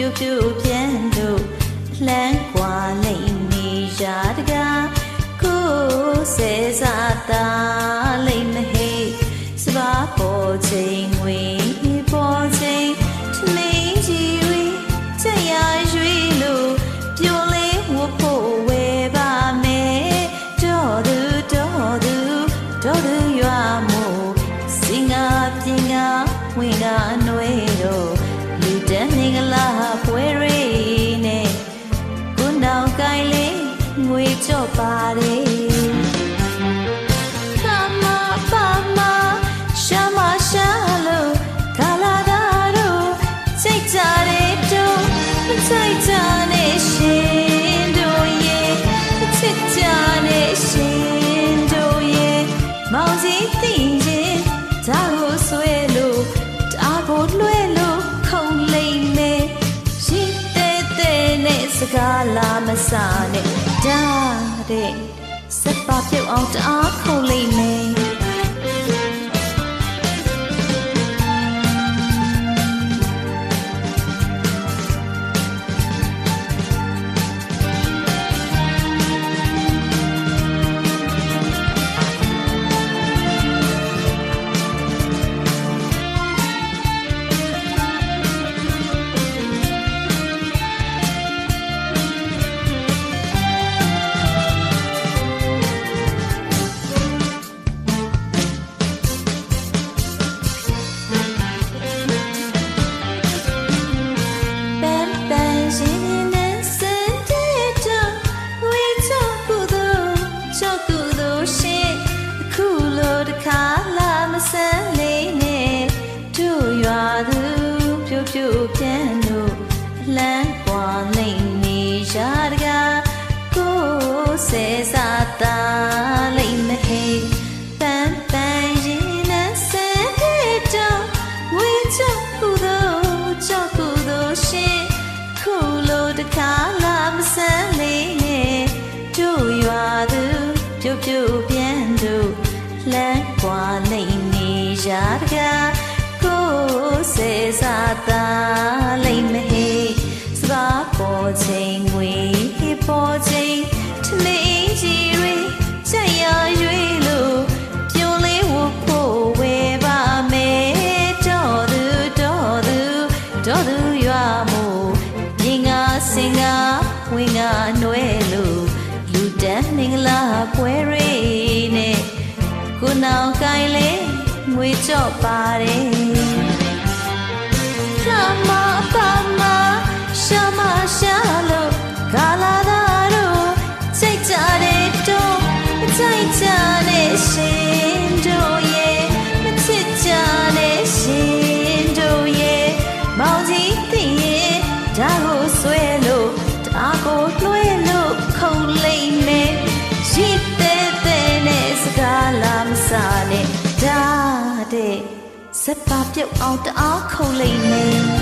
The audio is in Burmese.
ပြူပြူပြန်တို့လှမ်းကွာလိမ့်နေရတကားကိုဆဲစားတာလိမ့်မဟိစပါပေါ်ချိန်ငွေပေါ်ချိန်ထမင်းကြီးတွေချက်ရရွေးလို့ပြိုလေးဝဖို့ဝဲပါမယ်တော်သူရွာမို့စင်ငါပြင်ငါဝင်ငါအနှွေတို့လူတန်းမင်္ဂလာပွဲရိနဲ့ကိုနောင်ကိုင်းလေးငွေကြော့ပါတယ်စိတ်ကြနဲ့ရှင်တို့ရဲ့ချစ်ကြနဲ့ရှင်တို့ရဲ့မောင်စီသိရင်ဒါကိုဆွဲလို့ဒါကိုလွှဲလို့ခုံလိမ့်မယ်ရှိတဲ့နဲ့စကားလာမစားနဲ့ဒါတဲ့စက်ပါပြုတ်အောင်တအားခုံလိမ့်မယ်ပြူပြန်တို့လမ်းကွာလိမ့်နေရတကားကိုဆဲစားတာလိမ့်မဟိပန်းရင်နဲ့ဆဲတော့ဝေးချကူတို့ကြောက်ကူတို့ရှင်ခုလိုတခါလာမဆန်းလေးနဲ့တို့ရွာသူပြူပြန်တို့လမ်းကွာလိမ့်နေရတကားဆဲစားတာလိမ့်မဟိစပါပေါ်ချိန်ငွေပေါ်ချိန်ထမင်းကြီးတွေချက်ရရွေးလို့ပြိုလေးဝဖို့ဝဲပါမယ်တော်သူရွာမို့ပြင်ငါစင်ငါဝင်ငါနှွဲလို့လူတန်းမင်္ဂလာပွဲရိနဲ့ကိုနောင်ကိုင်းလေးငွေကြော့ပါတယ်ရှာလို့ကာလာသာတို့စိတ်ကြတဲ့တို့စိတ်ကြတဲ့ရှင်တို့ရဲ့မချစ်ကြတဲ့ရှင်တို့ရဲ့မောင်ကြီးသိရင်ဒါကိုဆွဲလို့ဒါကိုလွှဲလို့ခုံလိမ့်မယ်ရှိတဲ့နဲ့စကားလာမစားနဲ့ဒါတဲ့စက်ပါပြုတ်အောင်တအားခုံလိမ့်မယ်